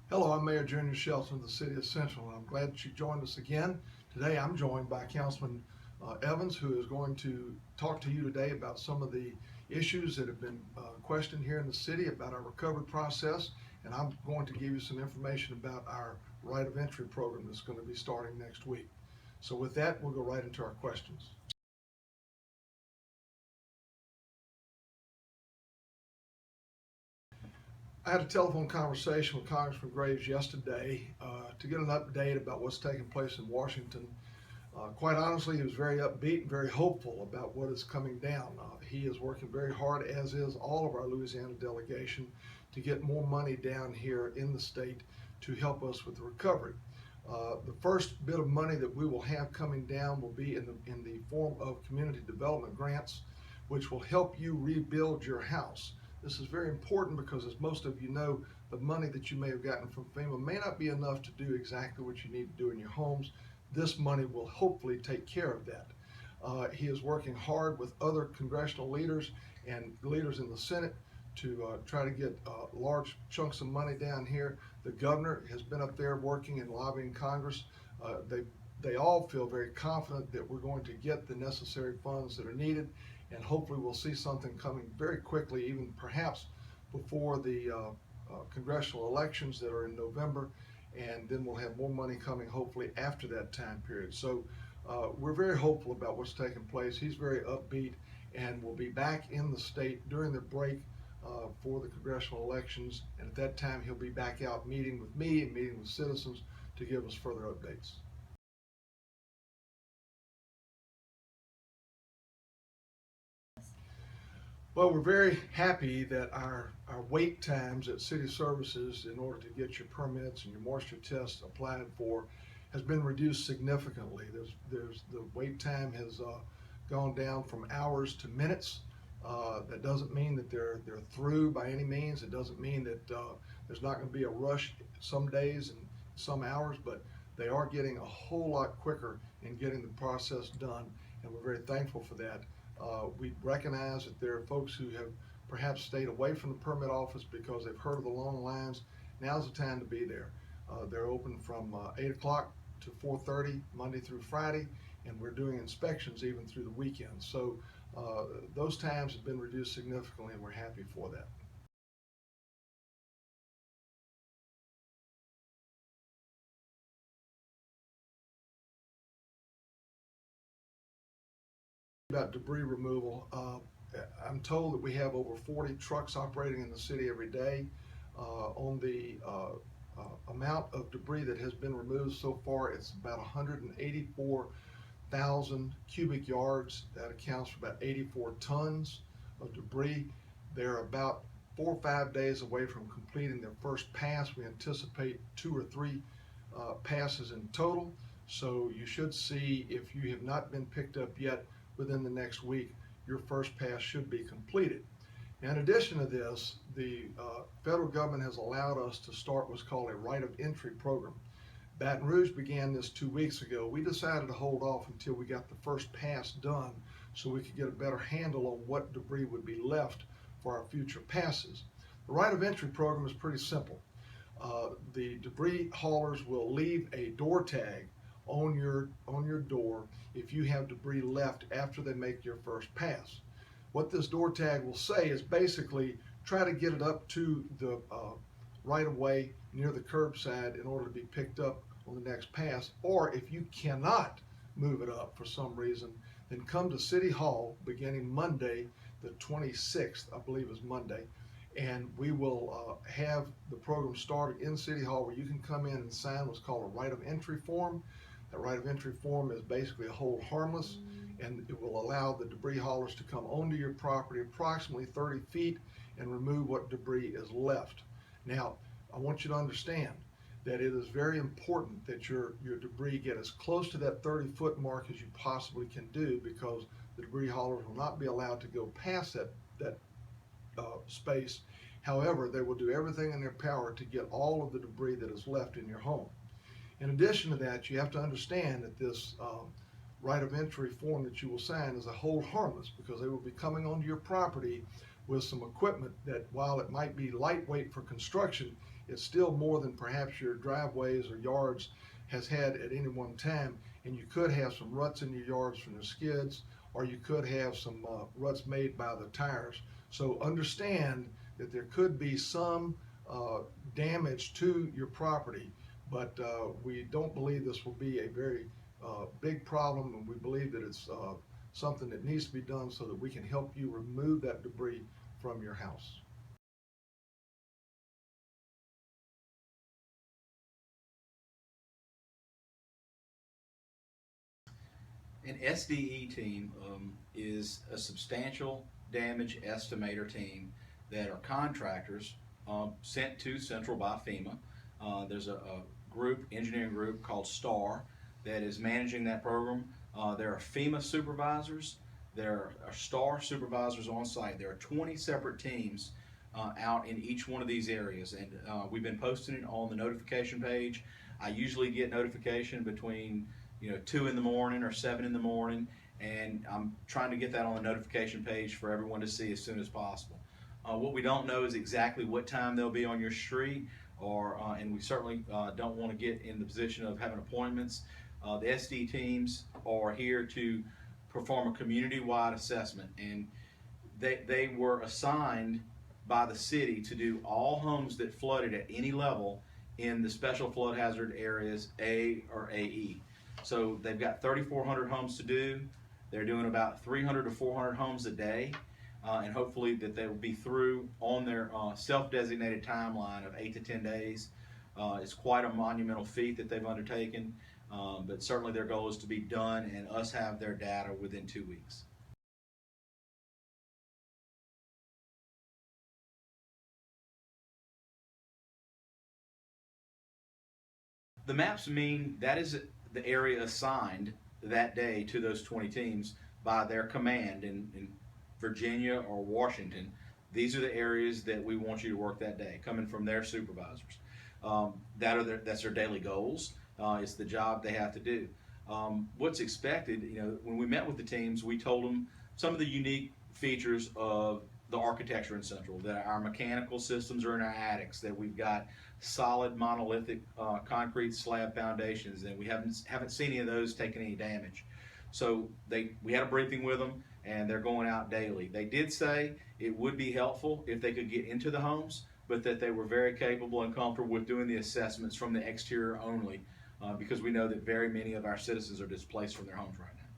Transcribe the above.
Hello, I'm Mayor Junior Shelton of the City of Central, and I'm glad that you joined us again. Today I'm joined by Councilman Evans, who is going to talk to you today about some of the issues that have been questioned here in the city about our recovery process, and I'm going to give you some information about our right of entry program that's going to be starting next week. So with that, we'll go right into our questions. I had a telephone conversation with Congressman Graves yesterday to get an update about what's taking place in Washington. Quite honestly, he was very upbeat and very hopeful about what is coming down. He is working very hard, as is all of our Louisiana delegation, to get more money down here in the state to help us with the recovery. The first bit of money that we will have coming down will be in the form of community development grants, which will help you rebuild your house. This is very important because, as most of you know, the money that you may have gotten from FEMA may not be enough to do exactly what you need to do in your homes. This money will hopefully take care of that. He is working hard with other congressional leaders and leaders in the Senate to try to get large chunks of money down here. The governor has been up there working and lobbying Congress. They all feel very confident that we're going to get the necessary funds that are needed, and hopefully we'll see something coming very quickly, even perhaps before the congressional elections that are in November, and then we'll have more money coming hopefully after that time period. So we're very hopeful about what's taking place. He's very upbeat, and we'll be back in the state during the break for the congressional elections, and at that time he'll be back out meeting with me and meeting with citizens to give us further updates. Well, we're very happy that our wait times at city services in order to get your permits and your moisture tests applied for has been reduced significantly. The wait time has gone down from hours to minutes. That doesn't mean that they're through by any means. It doesn't mean that there's not going to be a rush some days and some hours, but they are getting a whole lot quicker in getting the process done, and we're very thankful for that. We recognize that there are folks who have perhaps stayed away from the permit office because they've heard of the long lines. Now's the time to be there. They're open from 8 o'clock to 4:30 Monday through Friday, and we're doing inspections even through the weekends. So those times have been reduced significantly, and we're happy for that. About debris removal, I'm told that we have over 40 trucks operating in the city every day. On the amount of debris that has been removed so far, it's about 184,000 cubic yards. That accounts for about 84 tons of debris. They're about 4 or 5 days away from completing their first pass. We anticipate 2 or 3 passes in total. So you should see, if you have not been picked up yet, within the next week, your first pass should be completed. Now, in addition to this, the federal government has allowed us to start what's called a right of entry program. Baton Rouge began this 2 weeks ago. We decided to hold off until we got the first pass done so we could get a better handle on what debris would be left for our future passes. The right of entry program is pretty simple. The debris haulers will leave a door tag on your door if you have debris left after they make your first pass. What this door tag will say is basically try to get it up to the right of way near the curbside in order to be picked up on the next pass. Or if you cannot move it up for some reason, then come to City Hall beginning Monday, the 26th, I believe is Monday, and we will have the program started in City Hall where you can come in and sign what's called a right of entry form. That right of entry form is basically a hold harmless, and it will allow the debris haulers to come onto your property approximately 30 feet and remove what debris is left. Now, I want you to understand that it is very important that your debris get as close to that 30-foot mark as you possibly can do, because the debris haulers will not be allowed to go past that space. However, they will do everything in their power to get all of the debris that is left in your home. In addition to that, you have to understand that this right of entry form that you will sign is a hold harmless, because they will be coming onto your property with some equipment that, while it might be lightweight for construction, it's still more than perhaps your driveways or yards has had at any one time. And you could have some ruts in your yards from the skids, or you could have some ruts made by the tires. So understand that there could be some damage to your property, but we don't believe this will be a very big problem, and we believe that it's something that needs to be done so that we can help you remove that debris from your house. An SDE team is a substantial damage estimator team that are contractors sent to Central by FEMA. There's a group, engineering group called STAR, that is managing that program. There are FEMA supervisors, there are STAR supervisors on site. There are 20 separate teams out in each one of these areas, and we've been posting it on the notification page. I usually get notification between 2 in the morning or 7 in the morning, and I'm trying to get that on the notification page for everyone to see as soon as possible. What we don't know is exactly what time they'll be on your street, and we certainly don't want to get in the position of having appointments. The SD teams are here to perform a community-wide assessment, and they were assigned by the city to do all homes that flooded at any level in the special flood hazard areas A or AE. So they've got 3,400 homes to do. They're doing about 300 to 400 homes a day, and hopefully that they will be through on their self-designated timeline of 8 to 10 days. It's quite a monumental feat that they've undertaken, but certainly their goal is to be done and us have their data within 2 weeks. The maps mean that is the area assigned that day to those 20 teams by their command in Virginia or Washington. These are the areas that we want you to work that day, coming from their supervisors. That's their daily goals. It's the job they have to do. What's expected, when we met with the teams, we told them some of the unique features of the architecture in Central, that our mechanical systems are in our attics, that we've got solid monolithic concrete slab foundations, and we haven't seen any of those taking any damage. So we had a briefing with them, and they're going out daily. They did say it would be helpful if they could get into the homes, but that they were very capable and comfortable with doing the assessments from the exterior only, because we know that very many of our citizens are displaced from their homes right now.